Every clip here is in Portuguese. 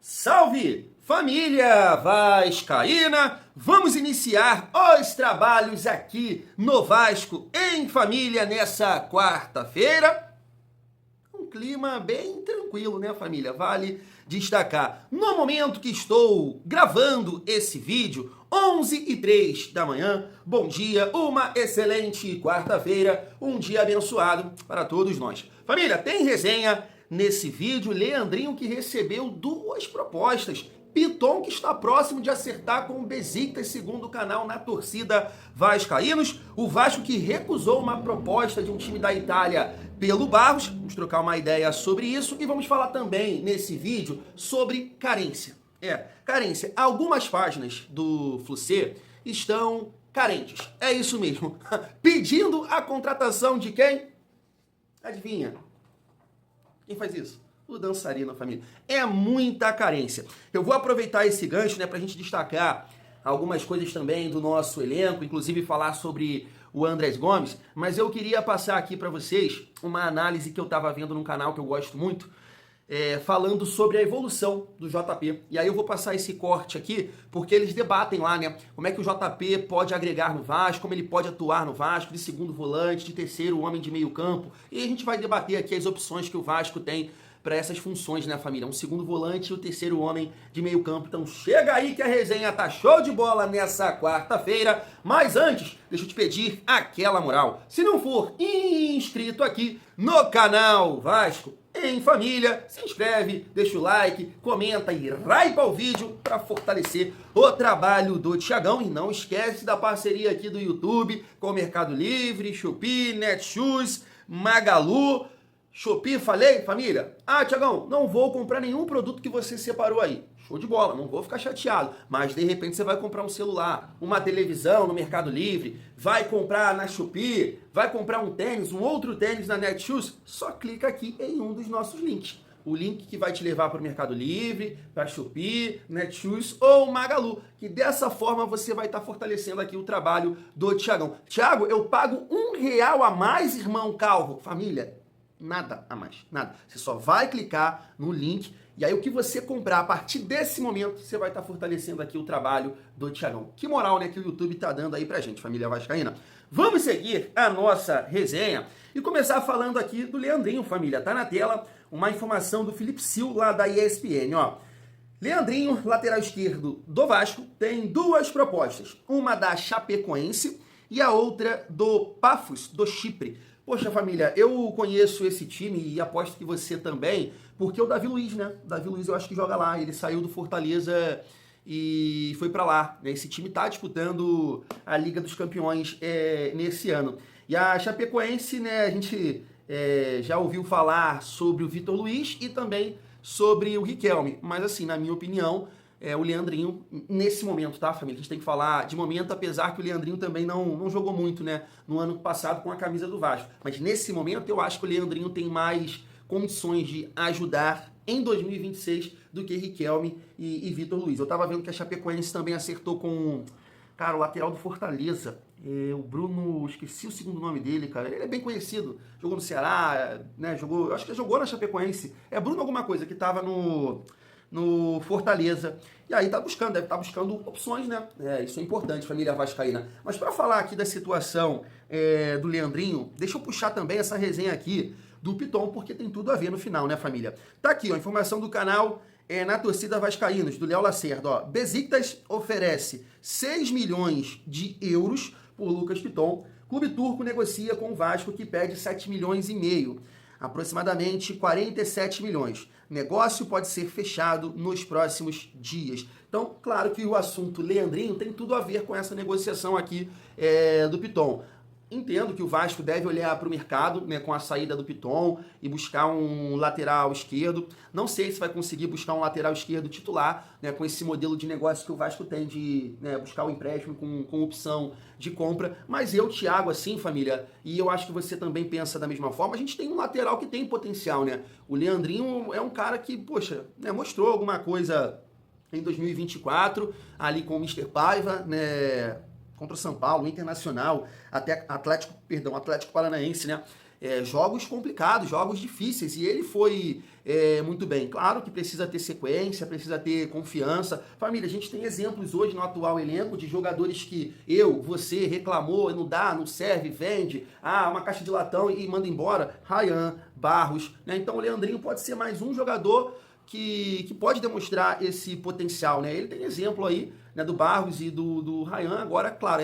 Salve, família vascaína! Vamos iniciar os trabalhos aqui no Vasco em família nessa quarta-feira. Um clima bem tranquilo, né, família? Vale destacar. No momento que estou gravando esse vídeo, 11h03 da manhã, bom dia, uma excelente quarta-feira, um dia abençoado para todos nós. Família, tem resenha nesse vídeo, Leandrinho que recebeu duas propostas. Piton que está próximo de acertar com o Besiktas, segundo o canal Na Torcida Vascaínos. O Vasco que recusou uma proposta de um time da Itália pelo Barros. Vamos trocar uma ideia sobre isso e vamos falar também nesse vídeo sobre carência. Carência. Algumas páginas do Fluxê estão carentes. É isso mesmo. Pedindo a contratação de quem? Adivinha? Quem faz isso? O dançarino, família. É muita carência. Eu vou aproveitar esse gancho, né, pra gente destacar algumas coisas também do nosso elenco, inclusive falar sobre o Andrés Gomes, mas eu queria passar aqui pra vocês uma análise que eu tava vendo num canal que eu gosto muito, falando sobre a evolução do JP. E aí eu vou passar esse corte aqui, porque eles debatem lá, né, como é que o JP pode agregar no Vasco, como ele pode atuar no Vasco, de segundo volante, de terceiro homem de meio campo. E a gente vai debater aqui as opções que o Vasco tem para essas funções, né, família? Um segundo volante e o terceiro homem de meio campo. Então chega aí que a resenha tá show de bola nessa quarta-feira. Mas antes, deixa eu te pedir aquela moral. Se não for inscrito aqui no canal Vasco em Família, se inscreve, deixa o like, comenta e raipa o vídeo para fortalecer o trabalho do Thiagão. E não esquece da parceria aqui do YouTube com o Mercado Livre, Shopee, Netshoes, Magalu. Shopee, falei, família? Ah, Thiagão, não vou comprar nenhum produto que você separou aí. Show de bola, não vou ficar chateado. Mas de repente você vai comprar um celular, uma televisão no Mercado Livre, vai comprar na Shopee, vai comprar um tênis, um outro tênis na Netshoes. Só clica aqui em um dos nossos links. O link que vai te levar para o Mercado Livre, para a Shopee, Netshoes ou Magalu. Que dessa forma você vai estar fortalecendo aqui o trabalho do Thiagão. Thiago, eu pago R$1 a mais, irmão Calvo. Família, nada a mais, nada. Você só vai clicar no link e aí o que você comprar a partir desse momento, você vai estar fortalecendo aqui o trabalho do Thiagão. Que moral, né, que o YouTube tá dando aí pra gente, família vascaína. Vamos seguir a nossa resenha e começar falando aqui do Leandrinho, família. Tá na tela uma informação do Felipe Sil, lá da ESPN, ó. Leandrinho, lateral esquerdo do Vasco, tem duas propostas. Uma da Chapecoense e a outra do Pafos, do Chipre. Poxa, família, eu conheço esse time e aposto que você também, porque o Davi Luiz, né? O Davi Luiz eu acho que joga lá, ele saiu do Fortaleza e foi pra lá, né? Esse time tá disputando a Liga dos Campeões nesse ano. E a Chapecoense, né, a gente já ouviu falar sobre o Vitor Luiz e também sobre o Riquelme, mas assim, na minha opinião, o Leandrinho, nesse momento, tá, família? A gente tem que falar de momento, apesar que o Leandrinho também não jogou muito, né, no ano passado com a camisa do Vasco. Mas nesse momento, eu acho que o Leandrinho tem mais condições de ajudar em 2026 do que Riquelme e Vitor Luiz. Eu tava vendo que a Chapecoense também acertou com, cara, o lateral do Fortaleza, o Bruno, esqueci o segundo nome dele, cara. Ele é bem conhecido, jogou no Ceará, né, acho que jogou na Chapecoense. É Bruno alguma coisa, que tava no Fortaleza. E aí deve estar buscando opções, né? Isso é importante, família vascaína. Mas para falar aqui da situação do Leandrinho, deixa eu puxar também essa resenha aqui do Piton, porque tem tudo a ver no final, né, família? Tá aqui, ó, a informação do canal Na Torcida Vascaínos, do Léo Lacerda, ó. Besiktas oferece 6 milhões de euros por Lucas Piton. Clube turco negocia com o Vasco, que pede 7 milhões e meio. Aproximadamente 47 milhões. Negócio pode ser fechado nos próximos dias. Então, claro que o assunto Leandrinho tem tudo a ver com essa negociação aqui do Piton. Entendo que o Vasco deve olhar para o mercado, né, com a saída do Piton e buscar um lateral esquerdo. Não sei se vai conseguir buscar um lateral esquerdo titular, né, com esse modelo de negócio que o Vasco tem de, né, buscar o empréstimo com opção de compra. Mas eu, Thiago, assim, família, e eu acho que você também pensa da mesma forma, a gente tem um lateral que tem potencial, né? O Leandrinho é um cara que, poxa, né, mostrou alguma coisa em 2024, ali com o Mr. Paiva, né, contra o São Paulo, Internacional, até Atlético Paranaense, né? jogos complicados, jogos difíceis, e ele foi muito bem. Claro que precisa ter sequência, precisa ter confiança. Família, a gente tem exemplos hoje no atual elenco de jogadores que você reclamou, não dá, não serve, vende, uma caixa de latão e manda embora. Ryan, Barros, né? Então o Leandrinho pode ser mais um jogador que pode demonstrar esse potencial, né? Ele tem exemplo aí, né, do Barros e do Ryan. Agora, claro,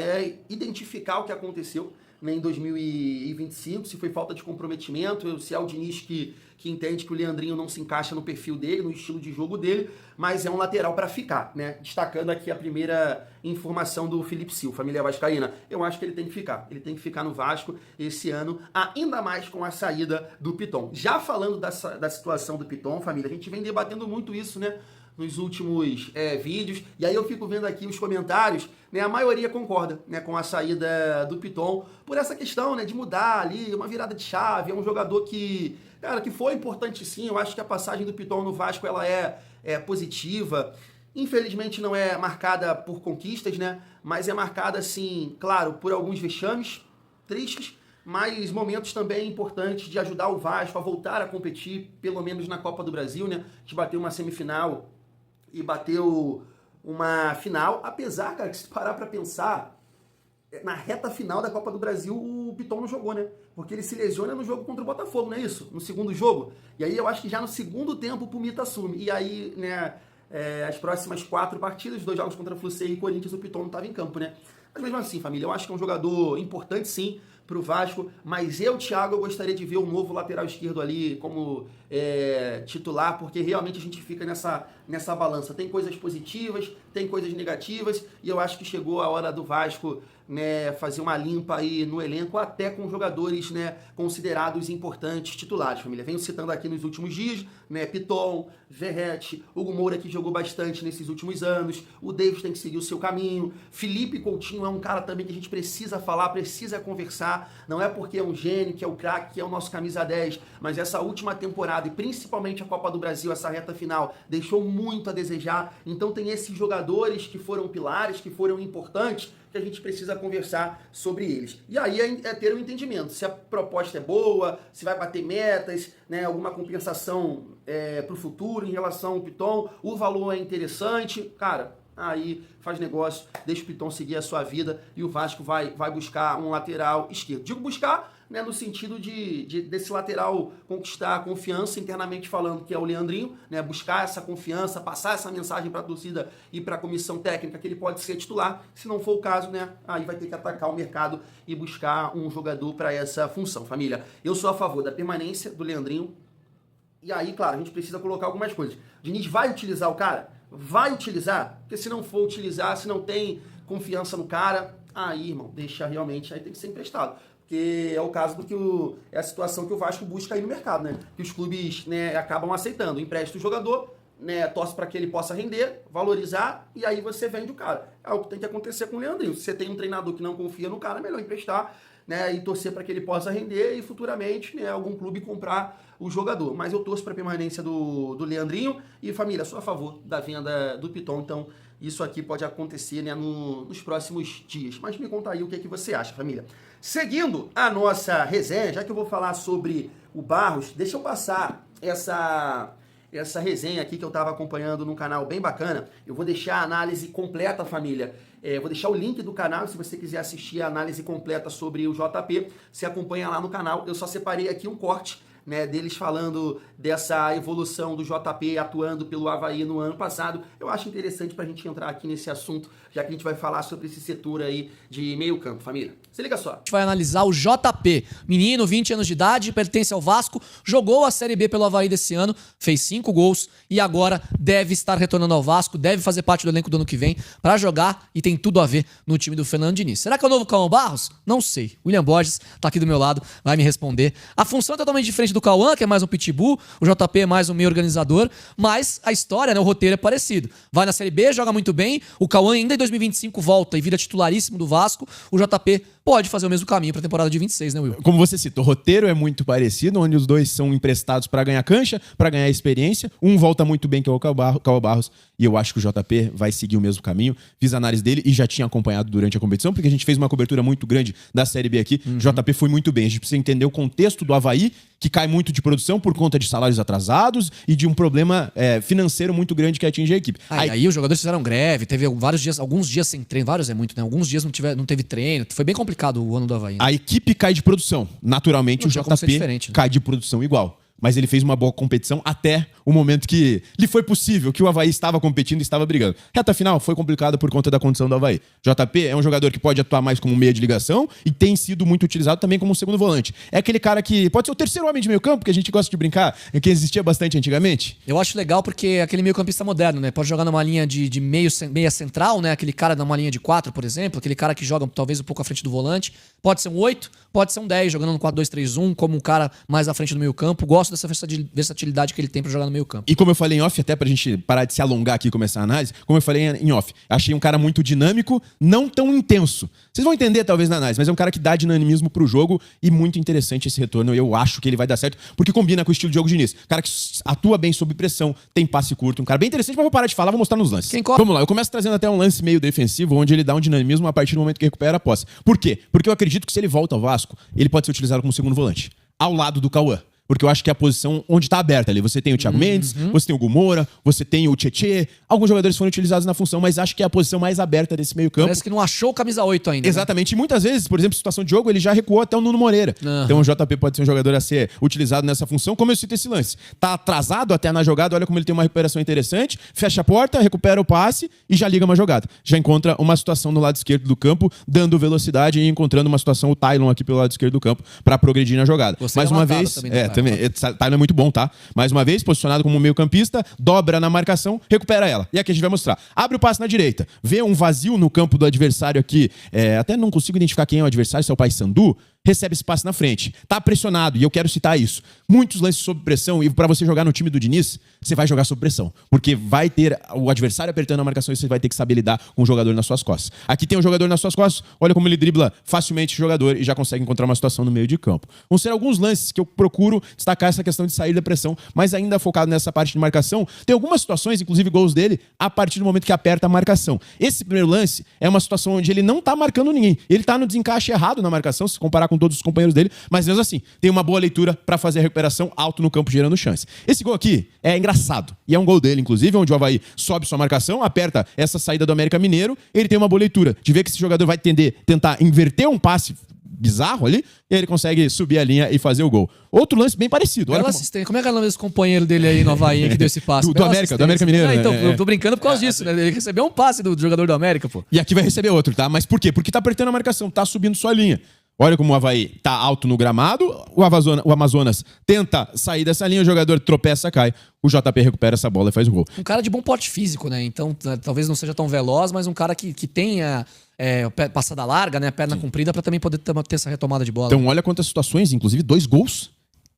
identificar o que aconteceu, né, em 2025, se foi falta de comprometimento, se é o Diniz que entende que o Leandrinho não se encaixa no perfil dele, no estilo de jogo dele, mas é um lateral para ficar, né? Destacando aqui a primeira informação do Felipe Silva, família vascaína. Eu acho que ele tem que ficar no Vasco esse ano, ainda mais com a saída do Piton. Já falando da situação do Piton, família, a gente vem debatendo muito isso, né, nos últimos vídeos, e aí eu fico vendo aqui os comentários, né, a maioria concorda, né, com a saída do Piton, por essa questão, né, de mudar ali, uma virada de chave, é um jogador que foi importante sim. Eu acho que a passagem do Piton no Vasco, ela é positiva, infelizmente não é marcada por conquistas, né, mas é marcada, assim, claro, por alguns vexames tristes, mas momentos também importantes de ajudar o Vasco a voltar a competir, pelo menos na Copa do Brasil, né, de bater uma semifinal e bateu uma final, apesar, cara, que se parar pra pensar, na reta final da Copa do Brasil o Piton não jogou, né? Porque ele se lesiona no jogo contra o Botafogo, não é isso? No segundo jogo. E aí eu acho que já no segundo tempo o Pumita assume. E aí, né, as próximas 4 partidas, 2 jogos contra o Fluminense e Corinthians, o Piton não estava em campo, né? Mas mesmo assim, família, eu acho que é um jogador importante sim pro Vasco, mas Thiago, eu gostaria de ver um novo lateral esquerdo ali como titular, porque realmente a gente fica nessa balança. Tem coisas positivas, tem coisas negativas, e eu acho que chegou a hora do Vasco, né, fazer uma limpa aí no elenco, até com jogadores, né, considerados importantes titulares, família. Venho citando aqui nos últimos dias, né, Piton, Verratti, Hugo Moura, que jogou bastante nesses últimos anos, o Davis tem que seguir o seu caminho, Felipe Coutinho é um cara também que a gente precisa falar, precisa conversar, não é porque é um gênio, que é o craque, que é o nosso camisa 10, mas essa última temporada, e principalmente a Copa do Brasil, essa reta final, deixou muito a desejar. Então tem esses jogadores que foram pilares, que foram importantes, que a gente precisa conversar sobre eles. E aí é ter um entendimento, se a proposta é boa, se vai bater metas, né, alguma compensação para o futuro em relação ao Piton, o valor é interessante, cara, aí faz negócio, deixa o Piton seguir a sua vida e o Vasco vai buscar um lateral esquerdo. Digo buscar, né, no sentido desse lateral conquistar a confiança internamente falando, que é o Leandrinho, né, buscar essa confiança, passar essa mensagem para a torcida e para a comissão técnica que ele pode ser titular. Se não for o caso, né, aí vai ter que atacar o mercado e buscar um jogador para essa função. Família, eu sou a favor da permanência do Leandrinho. E aí, claro, a gente precisa colocar algumas coisas. O Diniz vai utilizar o cara? Vai utilizar? Porque se não for utilizar, se não tem confiança no cara, aí, irmão, deixa realmente, aí tem que ser emprestado. Porque é o caso é a situação que o Vasco busca aí no mercado, né? Que os clubes, né, acabam aceitando. Empresta o jogador, né, torce para que ele possa render, valorizar, e aí você vende o cara. É o que tem que acontecer com o Leandrinho. Se você tem um treinador que não confia no cara, é melhor emprestar, né, e torcer para que ele possa render e futuramente, né, algum clube comprar o jogador. Mas eu torço para a permanência do Leandrinho e, família, sou a favor da venda do Piton. Então, isso aqui pode acontecer, né, nos próximos dias. Mas me conta aí o que você acha, família. Seguindo a nossa resenha, já que eu vou falar sobre o Barros, deixa eu passar essa resenha aqui que eu estava acompanhando num canal bem bacana. Eu vou deixar a análise completa, família. Vou deixar o link do canal, se você quiser assistir a análise completa sobre o JP, você acompanha lá no canal. Eu só separei aqui um corte, né, deles falando dessa evolução do JP atuando pelo Avaí no ano passado. Eu acho interessante para a gente entrar aqui nesse assunto, já que a gente vai falar sobre esse setor aí de meio campo, família. Se liga só. A gente vai analisar o JP, menino, 20 anos de idade, pertence ao Vasco, jogou a Série B pelo Avaí desse ano, fez 5 gols e agora deve estar retornando ao Vasco, deve fazer parte do elenco do ano que vem para jogar e tem tudo a ver no time do Fernando Diniz. Será que é o novo Cauã Barros? Não sei. William Borges tá aqui do meu lado, vai me responder. A função é totalmente diferente do Cauã, que é mais um pitbull, o JP é mais um meio organizador, mas a história, né, o roteiro é parecido. Vai na Série B, joga muito bem, o Cauã ainda em 2025 volta e vira titularíssimo do Vasco, o JP pode fazer o mesmo caminho para a temporada de 26, né, Will? Como você citou, o roteiro é muito parecido, onde os dois são emprestados para ganhar cancha, para ganhar experiência. Um volta muito bem, que é o Cauã Barros, e eu acho que o JP vai seguir o mesmo caminho. Fiz a análise dele e já tinha acompanhado durante a competição, porque a gente fez uma cobertura muito grande da Série B aqui. O JP foi muito bem. A gente precisa entender o contexto do Avaí, que cai muito de produção por conta de salários atrasados e de um problema financeiro muito grande que atinge a equipe. Aí os jogadores fizeram greve, teve alguns dias sem treino, vários é muito, né? Alguns dias não teve treino, foi bem complicado o ano do Avaí. Né? A equipe cai de produção. Naturalmente Não o tinha como ser JP diferente, né? cai de produção igual. Mas ele fez uma boa competição até o momento que lhe foi possível, que o Avaí estava competindo e estava brigando. Reta final foi complicada por conta da condição do Avaí. JP é um jogador que pode atuar mais como meia de ligação e tem sido muito utilizado também como segundo volante. É aquele cara que pode ser o terceiro homem de meio campo, que a gente gosta de brincar, que existia bastante antigamente. Eu acho legal porque é aquele meio campista moderno, né? Pode jogar numa linha de meia central, né? Aquele cara numa linha de 4, por exemplo, aquele cara que joga talvez um pouco à frente do volante. Pode ser um 8, pode ser um 10, jogando no 4-2-3-1, como um cara mais à frente do meio campo. Gosto dessa versatilidade que ele tem pra jogar no meio campo. E como eu falei em off, até pra gente parar de se alongar aqui e começar a análise, como eu falei em off, achei um cara muito dinâmico, não tão intenso. Vocês vão entender talvez na análise, mas é um cara que dá dinamismo pro jogo e muito interessante esse retorno. Eu acho que ele vai dar certo, porque combina com o estilo de jogo de Diniz. Cara que atua bem sob pressão, tem passe curto, um cara bem interessante, mas vou parar de falar, vou mostrar nos lances. Vamos lá, eu começo trazendo até um lance meio defensivo, onde ele dá um dinamismo a partir do momento que recupera a posse. Por quê? Porque eu acredito que se ele volta ao Vasco, ele pode ser utilizado como segundo volante, ao lado do Cauã. Porque eu acho que é a posição onde está aberta ali. Você tem o Thiago Mendes, você tem o Gumora, você tem o Tietê. Alguns jogadores foram utilizados na função, mas acho que é a posição mais aberta desse meio campo. Parece que não achou o camisa 8 ainda. Exatamente. Né? E muitas vezes, por exemplo, situação de jogo, ele já recuou até o Nuno Moreira. Então o JP pode ser um jogador a ser utilizado nessa função. Como eu cito esse lance? Tá atrasado até na jogada, olha como ele tem uma recuperação interessante, fecha a porta, recupera o passe e já liga uma jogada. Já encontra uma situação no lado esquerdo do campo, dando velocidade e encontrando uma situação, o Tylon aqui pelo lado esquerdo do campo, para progredir na jogada. Gostei mais uma vez, também. Tylon é muito bom, tá? Mais uma vez, posicionado como meio campista, dobra na marcação, recupera ela. E aqui a gente vai mostrar. Abre o passe na direita, vê um vazio no campo do adversário aqui, até não consigo identificar quem é o adversário, se é o Paysandu, recebe esse passe na frente. Tá pressionado, e eu quero citar isso. Muitos lances sob pressão, e para você jogar no time do Diniz, você vai jogar sob pressão. Porque vai ter o adversário apertando a marcação e você vai ter que saber lidar com o jogador nas suas costas. Aqui tem um jogador nas suas costas, olha como ele dribla facilmente o jogador e já consegue encontrar uma situação no meio de campo. Vão ser alguns lances que eu procuro destacar essa questão de sair da pressão, mas ainda focado nessa parte de marcação. Tem algumas situações, inclusive gols dele, a partir do momento que aperta a marcação. Esse primeiro lance é uma situação onde ele não tá marcando ninguém. Ele tá no desencaixe errado na marcação, se comparar com todos os companheiros dele, mas mesmo assim, tem uma boa leitura para fazer a recuperação alto no campo, gerando chance. Esse gol aqui é engraçado, e é um gol dele, inclusive, onde o Avaí sobe sua marcação, aperta essa saída do América Mineiro, ele tem uma boa leitura, de ver que esse jogador vai tentar inverter um passe bizarro ali, e ele consegue subir a linha e fazer o gol. Outro lance bem parecido. Olha como é que é o nome desse companheiro dele aí no Avaí que deu esse passe? do América Mineiro. Então, eu tô brincando por causa disso, né? Ele recebeu um passe do jogador do América, pô. E aqui vai receber outro, tá? Mas por quê? Porque tá apertando a marcação, tá subindo sua linha. Olha como o Avaí tá alto no gramado, o Amazonas tenta sair dessa linha, o jogador tropeça, cai, o JP recupera essa bola e faz o gol. Um cara de bom porte físico, né? Então, talvez não seja tão veloz, mas um cara que tenha passada larga, né? Perna comprida, pra também poder ter essa retomada de bola. Então, olha quantas situações, inclusive 2 gols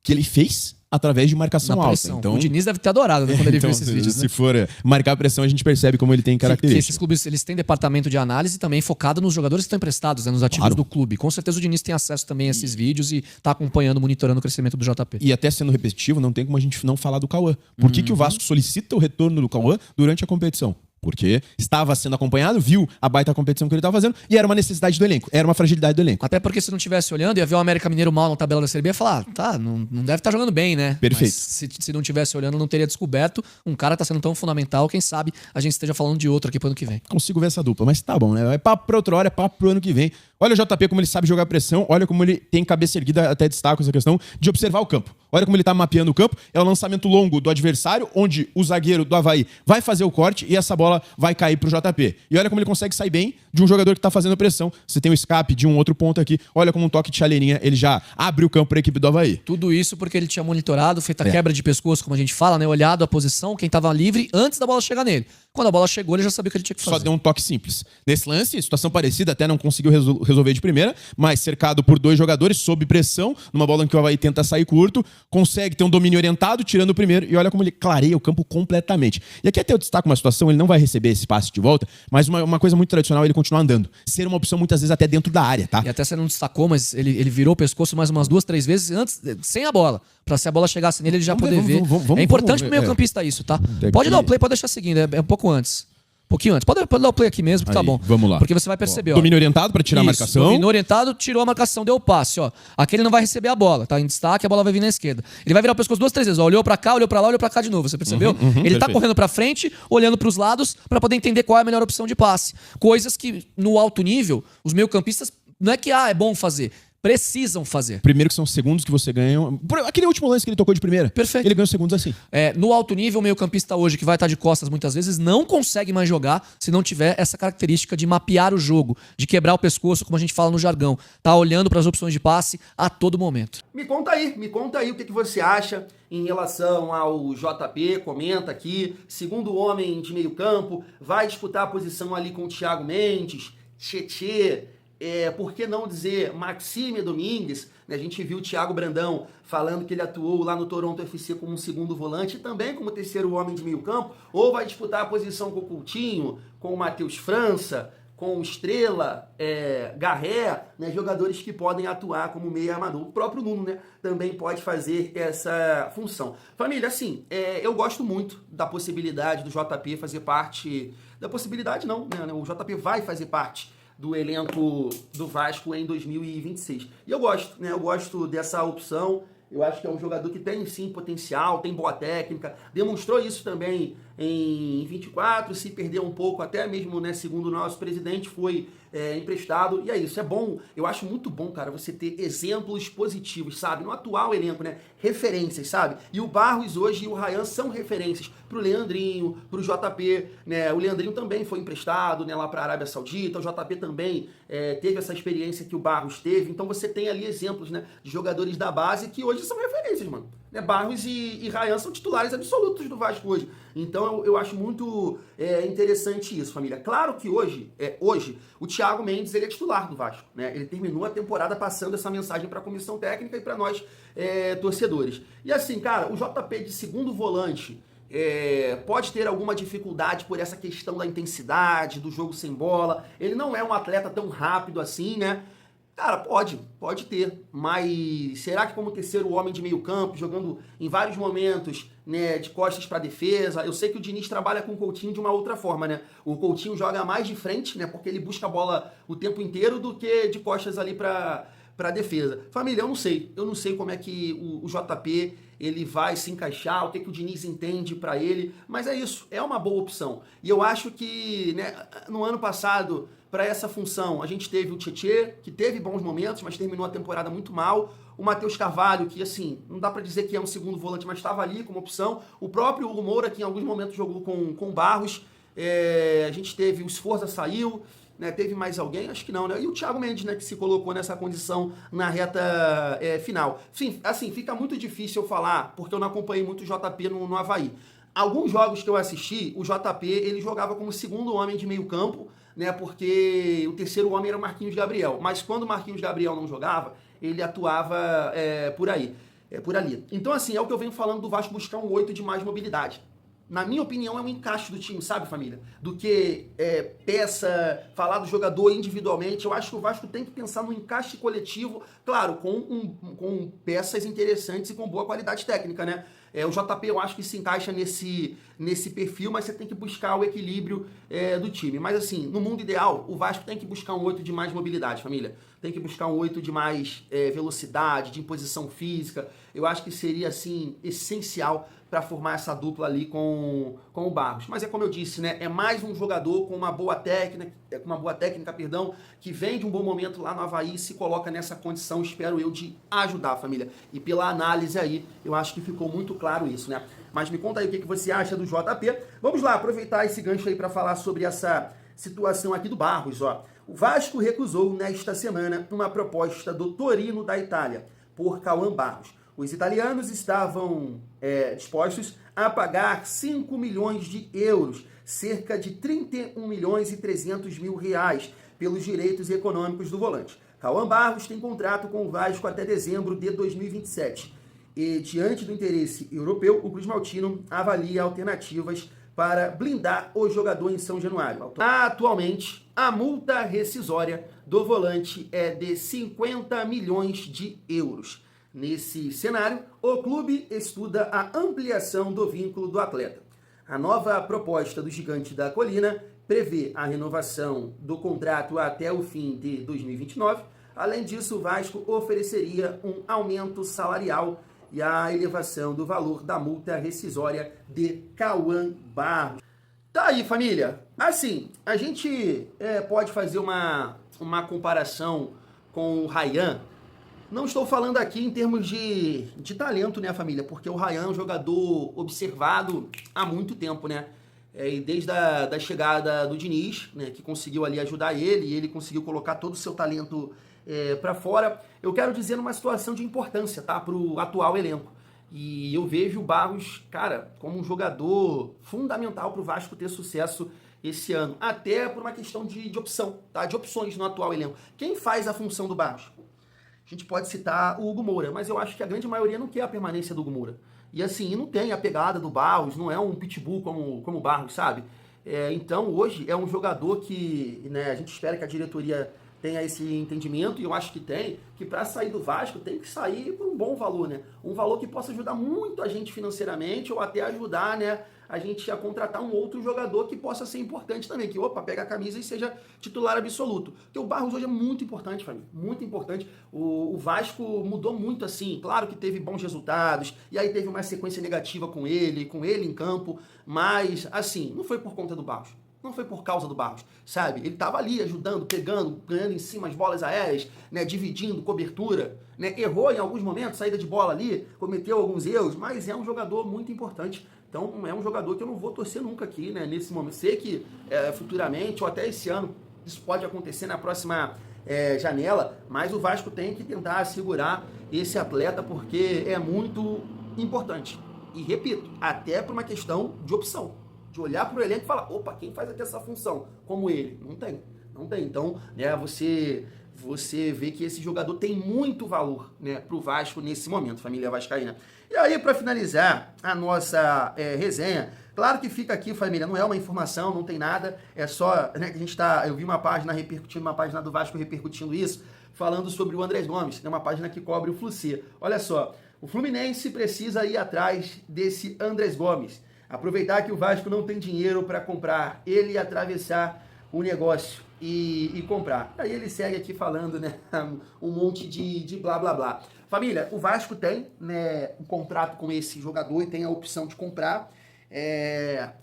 que ele fez através de marcação alta. Então, o Diniz deve ter adorado, né, quando ele viu esses vídeos. Se for marcar a pressão, a gente percebe como ele tem características. Esses clubes, eles têm departamento de análise também focado nos jogadores que estão emprestados, né, nos ativos do clube. Com certeza o Diniz tem acesso também a esses vídeos e tá acompanhando, monitorando o crescimento do JP. E até sendo repetitivo, não tem como a gente não falar do Cauã. Por que o Vasco solicita o retorno do Cauã durante a competição? Porque estava sendo acompanhado, viu a baita competição que ele estava fazendo e era uma necessidade do elenco, era uma fragilidade do elenco. Até porque se não estivesse olhando, ia ver o América Mineiro mal na tabela da Série B e ia falar, não deve estar jogando bem, né? Perfeito. Mas se não estivesse olhando, não teria descoberto. Um cara tá sendo tão fundamental, quem sabe a gente esteja falando de outro aqui pro ano que vem. Consigo ver essa dupla, mas tá bom, né? É papo pra outra hora, é papo pro ano que vem. Olha o JP como ele sabe jogar pressão, olha como ele tem cabeça erguida, até destaco essa questão de observar o campo. Olha como ele tá mapeando o campo, é o lançamento longo do adversário, onde o zagueiro do Avaí vai fazer o corte e essa bola vai cair pro JP. E olha como ele consegue sair bem de um jogador que tá fazendo pressão. Você tem o escape de um outro ponto aqui, olha como um toque de chaleirinha, ele já abre o campo pra equipe do Avaí. Tudo isso porque ele tinha monitorado, feito a quebra de pescoço, como a gente fala, né? Olhado a posição, quem tava livre antes da bola chegar nele. Quando a bola chegou, ele já sabia o que ele tinha que fazer. Só deu um toque simples. Nesse lance, situação parecida, até não conseguiu resolver de primeira, mas cercado por 2 jogadores, sob pressão, numa bola em que o Avaí tenta sair curto, consegue ter um domínio orientado, tirando o primeiro, e olha como ele clareia o campo completamente. E aqui até eu destaco uma situação, ele não vai receber esse passe de volta, mas uma coisa muito tradicional é ele continuar andando. Ser uma opção muitas vezes até dentro da área, tá? E até você não destacou, mas ele virou o pescoço mais umas 2, 3 vezes antes, sem a bola. Pra se a bola chegasse nele, ele já poder ver. É importante pro meio campista isso, tá? Pode dar o play, pode deixar seguindo, é um pouco antes. Um pouquinho antes. Pode dar o play aqui mesmo, que tá bom. Vamos lá. Porque você vai perceber, ó. Domínio orientado pra tirar a marcação. Domínio orientado, tirou a marcação, deu o passe, ó. Aqui ele não vai receber a bola, tá em destaque, a bola vai vir na esquerda. Ele vai virar o pescoço 2, 3 vezes, ó. Olhou pra cá, olhou pra lá, olhou pra cá de novo, você percebeu? Ele tá correndo pra frente, olhando pros lados, pra poder entender qual é a melhor opção de passe. Coisas que, no alto nível, os meio-campistas, não é que, é bom fazer. Precisam fazer. Primeiro que são segundos que você ganha. Aquele último lance que ele tocou de primeira. Perfeito. Ele ganhou segundos assim. No alto nível, o meio-campista hoje, que vai estar de costas muitas vezes, não consegue mais jogar se não tiver essa característica de mapear o jogo, de quebrar o pescoço, como a gente fala no jargão. Tá olhando para as opções de passe a todo momento. Me conta aí o que você acha em relação ao JP, comenta aqui, segundo homem de meio campo, vai disputar a posição ali com o Thiago Mendes, Tietê, por que não dizer Maxime Domingues? A gente viu o Thiago Brandão falando que ele atuou lá no Toronto FC como um segundo volante e também como terceiro homem de meio campo, ou vai disputar a posição com o Coutinho, com o Matheus França, com o Estrela, Garré, né, jogadores que podem atuar como meio armador. O próprio Nuno, né, também pode fazer essa função. Família, assim, eu gosto muito da possibilidade do JP fazer parte... Da possibilidade não, né? O JP vai fazer parte do elenco do Vasco em 2026. E eu gosto, né? Eu gosto dessa opção. Eu acho que é um jogador que tem, sim, potencial, tem boa técnica. Demonstrou isso também em 24, se perdeu um pouco, até mesmo, né, segundo o nosso presidente, foi emprestado. E é isso, é bom. Eu acho muito bom, cara, você ter exemplos positivos, sabe? No atual elenco, né? Referências, sabe? E o Barros hoje e o Ryan são referências pro Leandrinho, pro JP, né? O Leandrinho também foi emprestado, né, lá pra Arábia Saudita. O JP também teve essa experiência que o Barros teve. Então você tem ali exemplos, né, de jogadores da base que hoje são referências, mano. Barros e Ryan são titulares absolutos do Vasco hoje. Então eu acho muito interessante isso, família. Claro que hoje o Thiago Mendes ele é titular do Vasco, né? Ele terminou a temporada passando essa mensagem para a comissão técnica e para nós torcedores. E assim, cara, o JP de segundo volante pode ter alguma dificuldade por essa questão da intensidade, do jogo sem bola. Ele não é um atleta tão rápido assim, né? Cara, pode ter, mas será que como terceiro homem de meio campo, jogando em vários momentos, né, de costas para defesa? Eu sei que o Diniz trabalha com o Coutinho de uma outra forma, né? O Coutinho joga mais de frente, né, porque ele busca a bola o tempo inteiro do que de costas ali para defesa. Família, eu não sei como é que o JP ele vai se encaixar, o que o Diniz entende para ele, mas é isso, é uma boa opção. E eu acho que, né, no ano passado, para essa função, a gente teve o Tietê, que teve bons momentos, mas terminou a temporada muito mal. O Matheus Carvalho, que assim, não dá para dizer que é um segundo volante, mas estava ali como opção. O próprio Hugo Moura, que em alguns momentos jogou com o Barros. A gente teve o Sforza saiu, né? Teve mais alguém? Acho que não, né? E o Thiago Mendes, né, que se colocou nessa condição na reta final. Sim, assim, fica muito difícil eu falar, porque eu não acompanhei muito o JP no Avaí. Alguns jogos que eu assisti, o JP ele jogava como segundo homem de meio campo, né, porque o terceiro homem era o Marquinhos Gabriel. Mas quando o Marquinhos Gabriel não jogava, ele atuava por ali. Então, assim, é o que eu venho falando do Vasco buscar um 8 de mais mobilidade. Na minha opinião, é um encaixe do time, sabe, família? Do que falar do jogador individualmente. Eu acho que o Vasco tem que pensar no encaixe coletivo, claro, com peças interessantes e com boa qualidade técnica, né? O JP eu acho que se encaixa nesse perfil, mas você tem que buscar o equilíbrio do time. Mas assim, no mundo ideal, o Vasco tem que buscar um 8 de mais mobilidade, família. Tem que buscar um 8 de mais velocidade, de imposição física. Eu acho que seria, assim, essencial para formar essa dupla ali com o Barros. Mas é como eu disse, né? É mais um jogador com uma boa técnica, que vem de um bom momento lá no Avaí e se coloca nessa condição, espero eu, de ajudar a família. E pela análise aí, eu acho que ficou muito claro isso, né? Mas me conta aí o que você acha do JP. Vamos lá, aproveitar esse gancho aí para falar sobre essa situação aqui do Barros, ó. O Vasco recusou nesta semana uma proposta do Torino da Itália por Cauã Barros. Os italianos estavam dispostos a pagar 5 milhões de euros, cerca de 31 milhões e 300 mil reais, pelos direitos econômicos do volante. Cauã Barros tem contrato com o Vasco até dezembro de 2027. E, diante do interesse europeu, o Cruz Maltino avalia alternativas para blindar o jogador em São Januário. Atualmente, a multa rescisória do volante é de 50 milhões de euros. Nesse cenário, o clube estuda a ampliação do vínculo do atleta. A nova proposta do Gigante da Colina prevê a renovação do contrato até o fim de 2029. Além disso, o Vasco ofereceria um aumento salarial e a elevação do valor da multa rescisória de Cauã Barros. Tá aí, família. Assim, a gente pode fazer uma comparação com o Ryan. Não estou falando aqui em termos de talento, né, família? Porque o Ryan é um jogador observado há muito tempo, né? E desde a chegada do Diniz, né, que conseguiu ali ajudar ele, e ele conseguiu colocar todo o seu talento para fora. Eu quero dizer numa situação de importância, tá? Para o atual elenco. E eu vejo o Barros, cara, como um jogador fundamental para o Vasco ter sucesso esse ano. Até por uma questão de opção, tá? De opções no atual elenco. Quem faz a função do Barros? A gente pode citar o Hugo Moura, mas eu acho que a grande maioria não quer a permanência do Hugo Moura. E assim, não tem a pegada do Barros, não é um pitbull como o Barros, sabe? Então, hoje, é um jogador que, né, a gente espera que a diretoria tenha esse entendimento, e eu acho que tem, que para sair do Vasco tem que sair por um bom valor, né? Um valor que possa ajudar muito a gente financeiramente, ou até ajudar, né, a gente a contratar um outro jogador que possa ser importante também, que, pega a camisa e seja titular absoluto. Porque o Barros hoje é muito importante, família, muito importante. O Vasco mudou muito assim, claro que teve bons resultados, e aí teve uma sequência negativa com ele em campo, mas, assim, não foi por conta do Barros. Não foi por causa do Barros, sabe? Ele estava ali ajudando, pegando, ganhando em cima as bolas aéreas, né? Dividindo, cobertura, né? Errou em alguns momentos, saída de bola ali, cometeu alguns erros, mas é um jogador muito importante. Então é um jogador que eu não vou torcer nunca aqui, né? Nesse momento. Sei que futuramente, ou até esse ano, isso pode acontecer na próxima janela, mas o Vasco tem que tentar segurar esse atleta porque é muito importante. E repito, até por uma questão de opção. De olhar para o elenco e falar, quem faz aqui essa função? Como ele? Não tem. Então, né, você vê que esse jogador tem muito valor, né, para o Vasco nesse momento, família vascaína. E aí, para finalizar a nossa resenha, claro que fica aqui, família, não é uma informação, não tem nada, é só, né, que a gente eu vi uma página repercutindo, uma página do Vasco repercutindo isso, falando sobre o Andrés Gomes, né, uma página que cobre o Flu-C. Olha só, o Fluminense precisa ir atrás desse Andrés Gomes. Aproveitar que o Vasco não tem dinheiro para comprar, ele atravessar o negócio e comprar. Aí ele segue aqui falando, né, um monte de blá blá blá. Família, o Vasco tem, né, um contrato com esse jogador e tem a opção de comprar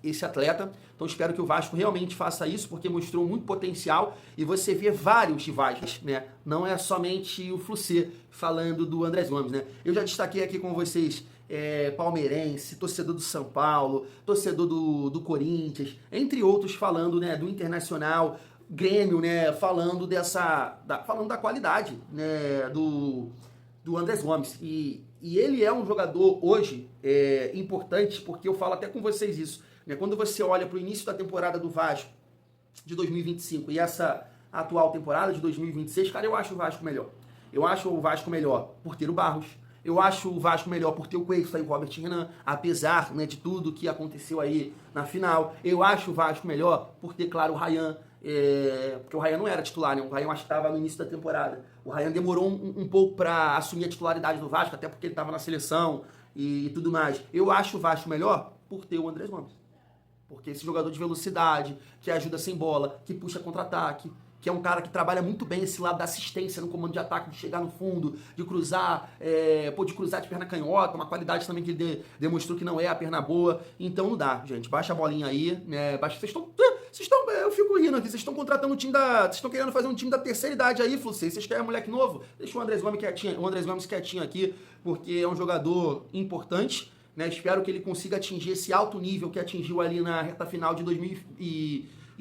esse atleta. Então espero que o Vasco realmente faça isso, porque mostrou muito potencial e você vê vários rivais, né? Não é somente o Flu-C falando do Andrés Gomes, né? Eu já destaquei aqui com vocês palmeirense, torcedor do São Paulo, torcedor do Corinthians, entre outros, falando, né, do Internacional, Grêmio, né, falando falando da qualidade, né, do Andrés Gomes. E ele é um jogador hoje importante, porque eu falo até com vocês isso, né, quando você olha para o início da temporada do Vasco de 2025 e essa atual temporada de 2026, cara, eu acho o Vasco melhor. Eu acho o Vasco melhor por ter o Barros. Eu acho o Vasco melhor por ter o Cuesta e o Robert Renan, apesar, né, de tudo que aconteceu aí na final. Eu acho o Vasco melhor por ter, claro, o Ryan, porque o Ryan não era titular, né? O Ryan acho que estava no início da temporada. O Ryan demorou um pouco para assumir a titularidade do Vasco, até porque ele estava na seleção e tudo mais. Eu acho o Vasco melhor por ter o Andrés Gomes. Porque esse jogador de velocidade, que ajuda sem bola, que puxa contra-ataque, que é um cara que trabalha muito bem esse lado da assistência no comando de ataque, de chegar no fundo, de cruzar, de cruzar de perna canhota, uma qualidade também que ele demonstrou que não é a perna boa. Então não dá, gente. Baixa a bolinha aí, né? Vocês estão, eu fico rindo aqui, vocês estão contratando vocês estão querendo fazer um time da terceira idade aí, Flu-C. Vocês querem moleque novo? Deixa o Andrés Gomes quietinho aqui, porque é um jogador importante, né? Espero que ele consiga atingir esse alto nível que atingiu ali na reta final de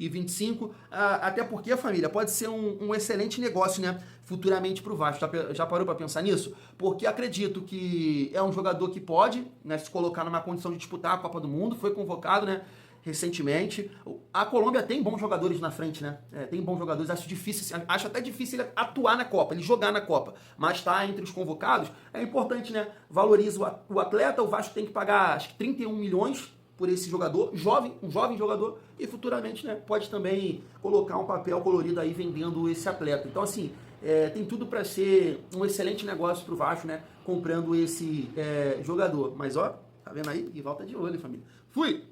25, até porque, família, pode ser um excelente negócio, né, futuramente pro Vasco. Já parou para pensar nisso? Porque acredito que é um jogador que pode, né, se colocar numa condição de disputar a Copa do Mundo, foi convocado, né, recentemente. A Colômbia tem bons jogadores na frente, né? Tem bons jogadores. Acho até difícil ele atuar na Copa, ele jogar na Copa, mas tá entre os convocados. É importante, né? Valoriza o atleta. O Vasco tem que pagar, acho que 31 milhões por esse jogador, um jovem jogador, e futuramente, né, pode também colocar um papel colorido aí vendendo esse atleta. Então, assim, tem tudo para ser um excelente negócio pro Vasco, né? Comprando esse jogador. Mas, ó, tá vendo aí? E volta de olho, família. Fui!